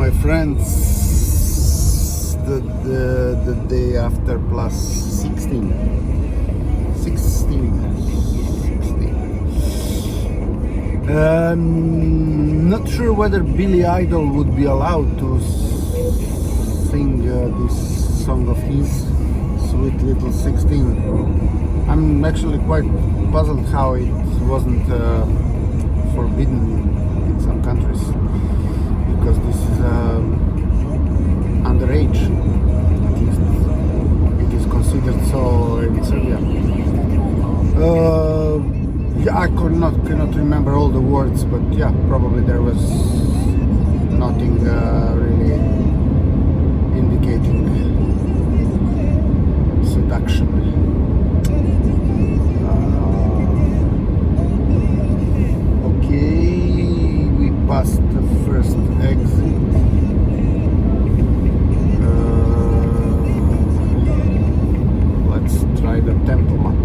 my friends, the day after plus 16. Not sure whether Billy Idol would be allowed to sing this song of his, Sweet Little 16. I'm actually quite puzzled how it wasn't forbidden in some countries, because this is underage, at least it is considered so in Serbia. I cannot remember all the words, but yeah, probably there was nothing really indicating seduction. Okay, we passed the first exit. Let's try the tempomat.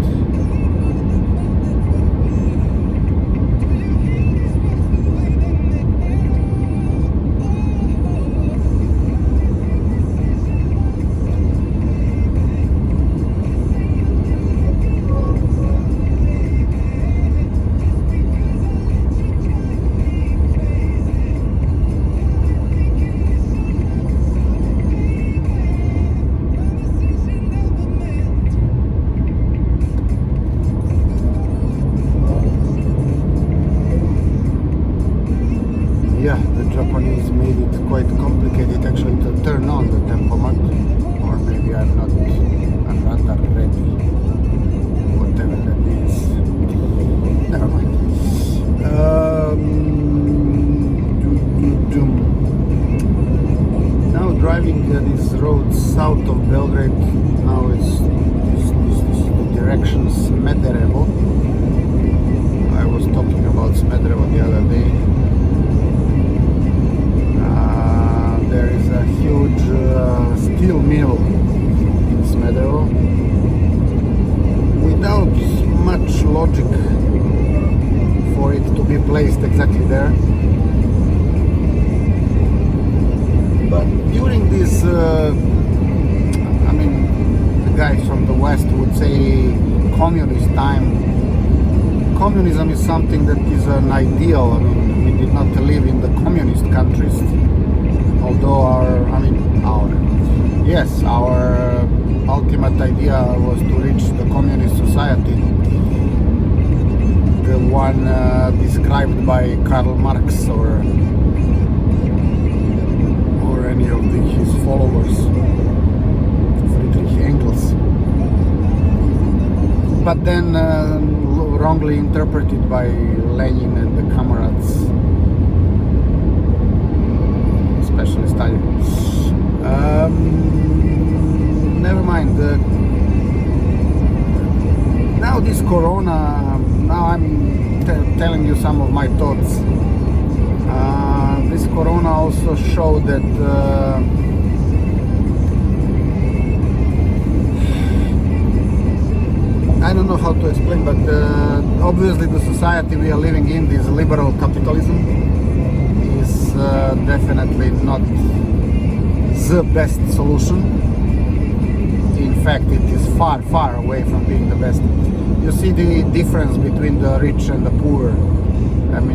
Yeah, the Japanese made it quite complicated actually to turn on the tempomat, or maybe I'm not rather ready, whatever that means. Never mind. Now driving this road south of Belgrade, now it's the direction Smederevo. I was talking about Smederevo the other day. There is a huge steel mill in Smederevo without much logic for it to be placed exactly there. But during this, the guys from the West would say communist time. Communism is something that is an ideal. We did not live in the communist countries. Although our ultimate idea was to reach the communist society, the one described by Karl Marx or any of his followers, Friedrich Engels, but then wrongly interpreted by Lenin and the comrades, especially Stalin. Never mind. Now this Corona, now I'm telling you some of my thoughts. This Corona also showed that I don't know how to explain, but obviously the society we are living in, this liberal capitalism, is definitely not the best solution. In fact, it is far, far away from being the best. You see the difference between the rich and the poor.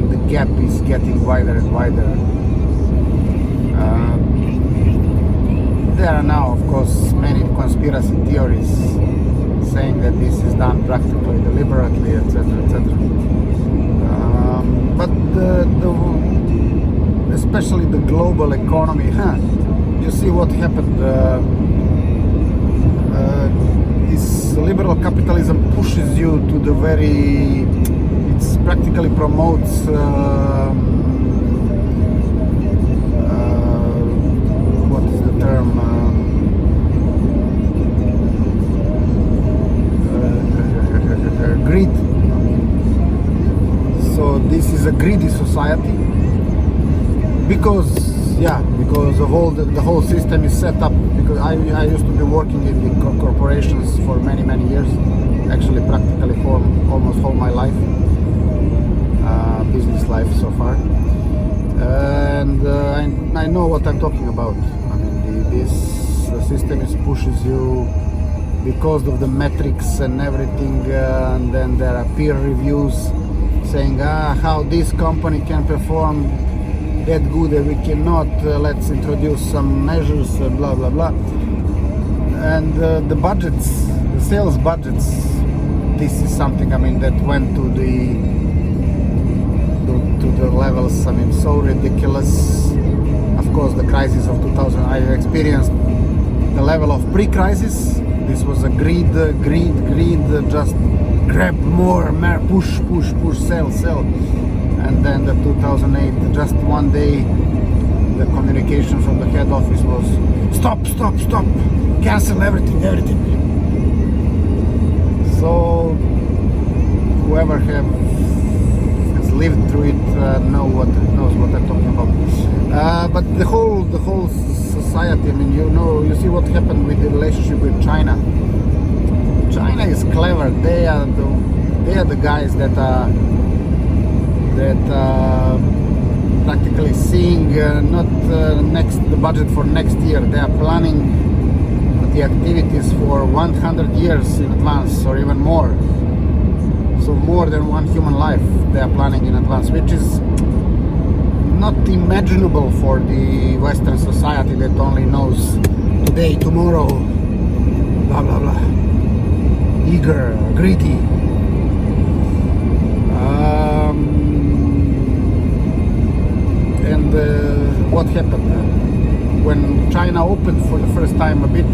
The gap is getting wider and wider. There are now, of course, many conspiracy theories saying that this is done practically deliberately, etc., etc. But especially the global economy, you see what happened. This liberal capitalism pushes you to the very, it practically promotes what is the term, greed. So this is a greedy society because of all the whole system is set up. Because I used to be working in the corporations for many years, actually practically for almost all my life, business life so far, and I know what I'm talking about. I mean, the system pushes you because of the metrics and everything, and then there are peer reviews saying how this company can perform that good and we cannot, let's introduce some measures, blah blah blah. And the budgets, the sales budgets, this is something, I mean, that went to the levels, I mean, so ridiculous. Of course, the crisis of 2000, I experienced the level of pre-crisis. This was a greed, just grab more, push, sell. And then the 2008, just one day, the communication from the head office was stop, cancel everything. So whoever has lived through it knows what I'm talking about. But the whole society, I mean, you see what happened with the relationship with China. China is clever. They are the guys that are practically seeing not the budget for next year. They are planning the activities for 100 years in advance, or even more. So more than one human life they are planning in advance, which is not imaginable for the Western society that only knows today, tomorrow, blah blah blah, eager, greedy. And what happened when China opened for the first time a bit?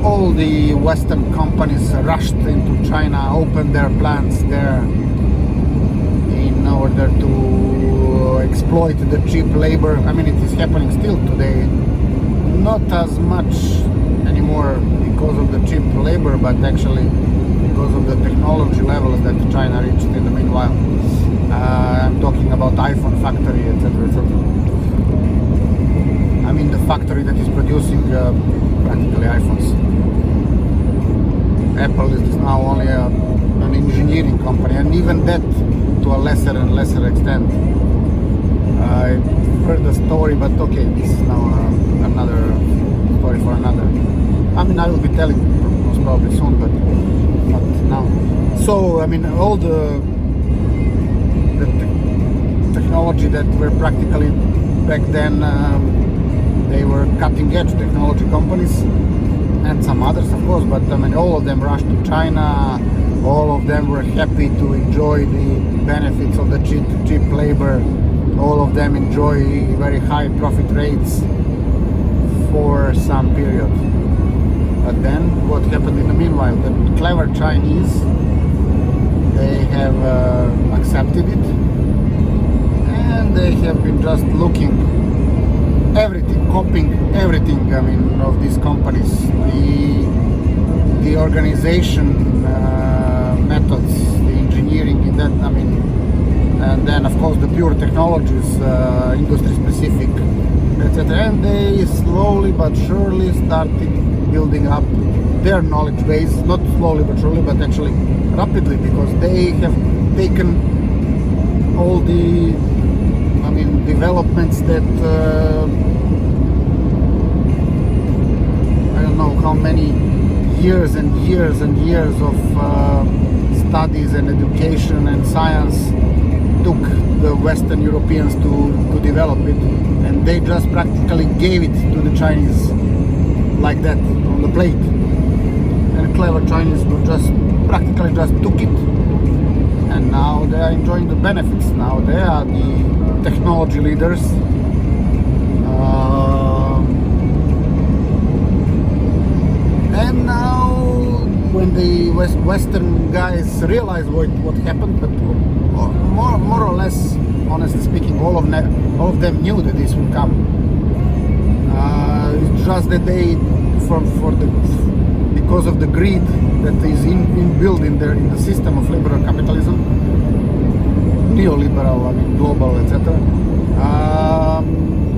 All the Western companies rushed into China, opened their plants there in order to exploit the cheap labor. I mean, it is happening still today, not as much anymore because of the cheap labor, but actually because of the technology levels that China reached in the meanwhile. I'm talking about iPhone factory, etc. I mean, the factory that is producing practically iPhones. Apple is now only an engineering company, and even that to a lesser and lesser extent. I heard the story, but okay, this is now another story for another. I mean, I will be telling most probably soon, but not now. So, I mean, all the technology that were practically back then, they were cutting-edge technology companies, and some others, of course, but I mean, all of them rushed to China. All of them were happy to enjoy the benefits of the cheap labor. All of them enjoy very high profit rates for some period. But then, what happened in the meanwhile? The clever Chinese, they have accepted it, and they have been just looking everything, copying everything, I mean, of these companies, the organization methods, the engineering in that, I mean, and then of course the pure technologies, industry specific, etc. And they slowly but surely started building up their knowledge base, not slowly but surely, but actually rapidly, because they have taken all the, I mean, developments that I don't know how many years and years and years of studies and education and science took the Western Europeans to develop it, and they just practically gave it to the Chinese like that on the plate. And clever Chinese were just practically just took it, and now they are enjoying the benefits. Now they are the technology leaders. And now when the Western guys realize what happened, but more or less, honestly speaking, all of them knew that this would come. It's just that they, because of the greed that is inbuilt in the system of liberal capitalism, neoliberal, I mean, global, etc.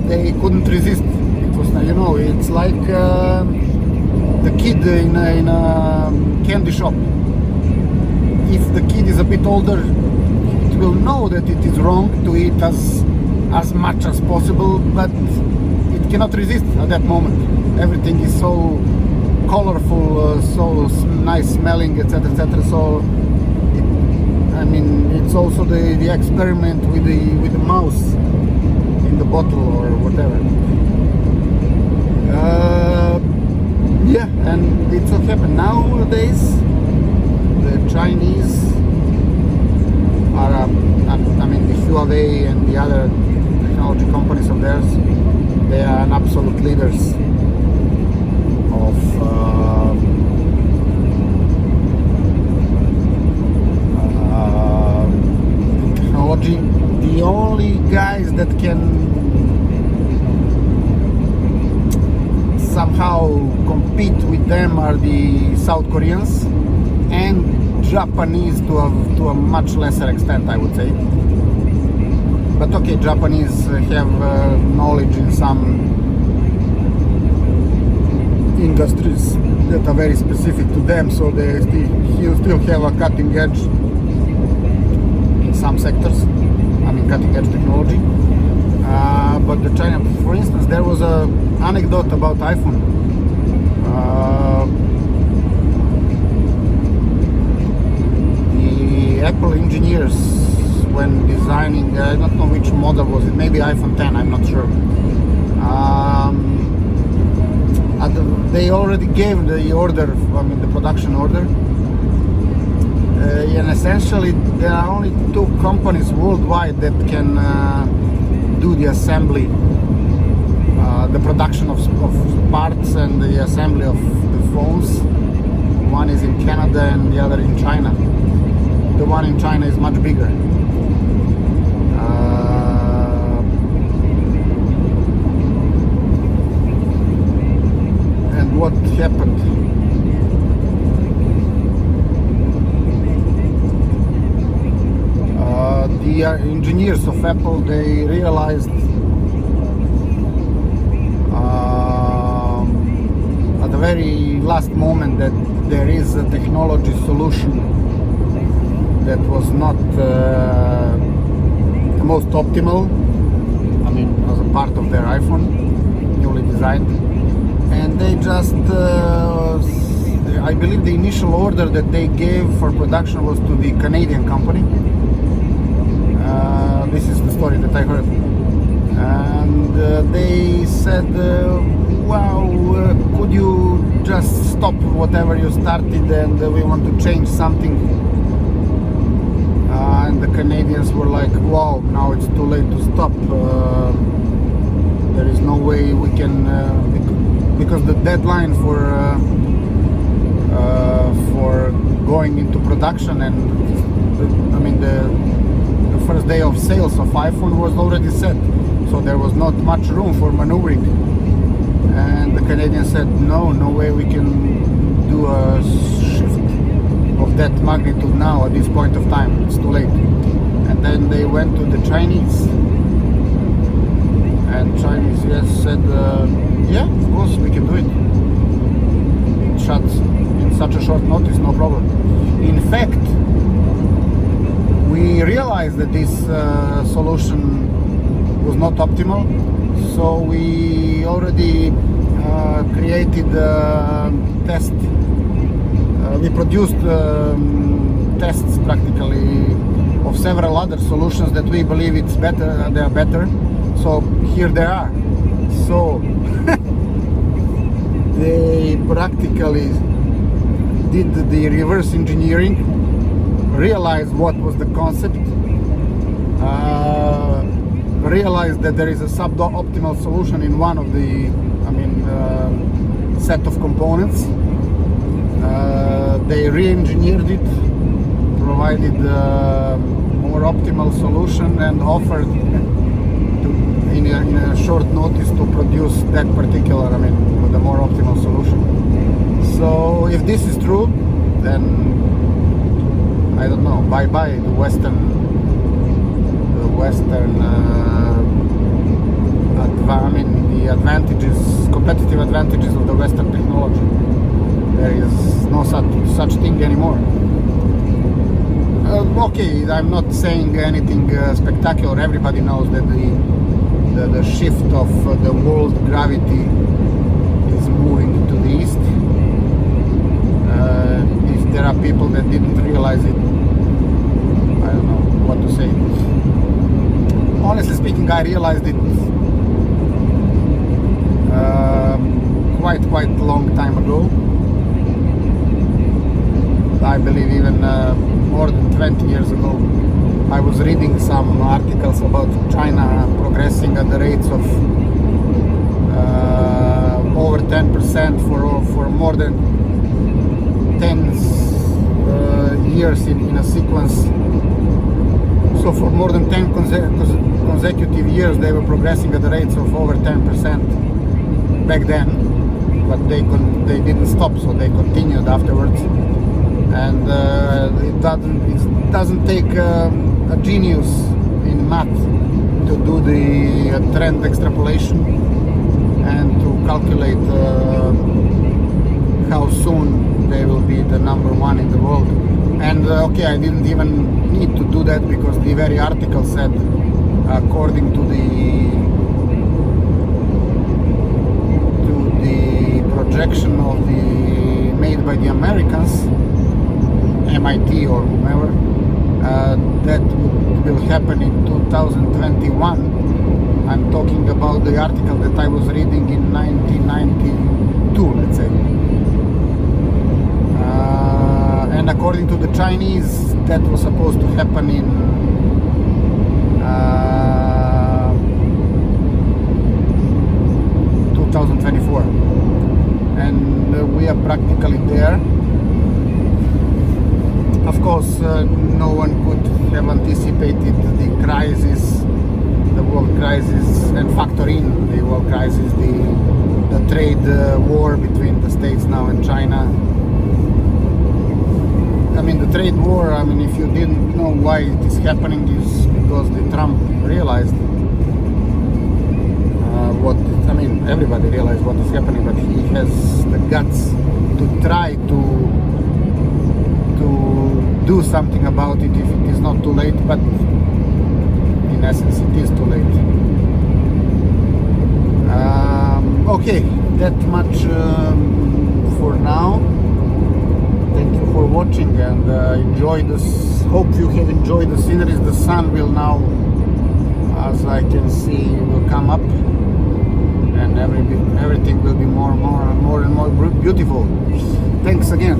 They couldn't resist. It was, you know, it's like the kid in a candy shop. If the kid is a bit older, it will know that it is wrong to eat as as much as possible, but it cannot resist at that moment. Everything is so colorful, so nice smelling, etc., etc. So, it's also the experiment with the mouse in the bottle or whatever. Yeah, and it's what happened nowadays. The Chinese are, the Huawei and the other technology companies of theirs, they are absolute leaders of technology. The only guys that can somehow compete with them are the South Koreans and Japanese to a much lesser extent, I would say. But okay, Japanese have knowledge in some industries that are very specific to them, so they still have a cutting edge in some sectors. Cutting edge technology. But the China, for instance, there was an anecdote about iPhone. The Apple engineers, when designing, I don't know which model was it, maybe iPhone 10, I'm not sure. They already gave the order, the production order. And essentially there are only two companies worldwide that can do the assembly, the production of parts and the assembly of the phones. One is in Canada and the other in China. The one in China is much bigger. And what happened? The engineers of Apple, they realized at the very last moment that there is a technology solution that was not the most optimal, as a part of their iPhone, newly designed. And they just, I believe the initial order that they gave for production was to the Canadian company. This is the story that I heard, and they said, wow, could you just stop whatever you started, and we want to change something. And the Canadians were like, wow, now it's too late to stop. There is no way we can, because the deadline for going into production and the first day of sales of iPhone was already set, so there was not much room for maneuvering. And the Canadians said, no way we can do a shift of that magnitude now at this point of time, it's too late. And then they went to the Chinese, and Chinese said, yeah, of course we can do it. In such a short notice, no problem. In fact, we realized that this solution was not optimal, so we already created a test. We produced tests practically of several other solutions that we believe it's better. They are better. So here they are. So they practically did the reverse engineering, realized what was the concept, realized that there is a suboptimal solution in one of the set of components. They re-engineered it, provided a more optimal solution, and offered in a short notice to produce that particular, the more optimal solution. So if this is true, then I don't know, bye-bye the Western the advantages, competitive advantages of the Western technology. There is no such thing anymore. Okay, I'm not saying anything spectacular. Everybody knows that the the shift of the world gravity is moving to the east. If there are people that didn't realize it, I don't know what to say. Honestly speaking, I realized it quite long time ago. I believe even more than 20 years ago. I was reading some articles about China progressing at the rates of over 10% for more than 10 years in a sequence. So for more than 10 consecutive years they were progressing at the rates of over 10% back then, but they didn't stop, so they continued afterwards. And it doesn't take a genius in math to do the trend extrapolation and to calculate how soon they will be the number one in the world. And okay, I didn't even need to do that, because the very article said, according to the projection of made by the Americans, MIT or whomever, that will happen in 2021. I'm talking about the article that I was reading in 1992, let's say. And according to the Chinese, that was supposed to happen in 2024. And we are practically there. Of course, no one could have anticipated the crisis, the world crisis, and factor in the world crisis, the trade war between the States now and China. I mean, the trade war, I mean, if you didn't know why it is happening, is because the Trump realized everybody realized what is happening, but he has the guts to try to do something about it if it is not too late, but in essence it is too late. Okay, that much for now. Thank you for watching, and enjoy this. Hope you have enjoyed the sceneries. The sun will now, as I can see, will come up, and everything will be more and more beautiful. Thanks again.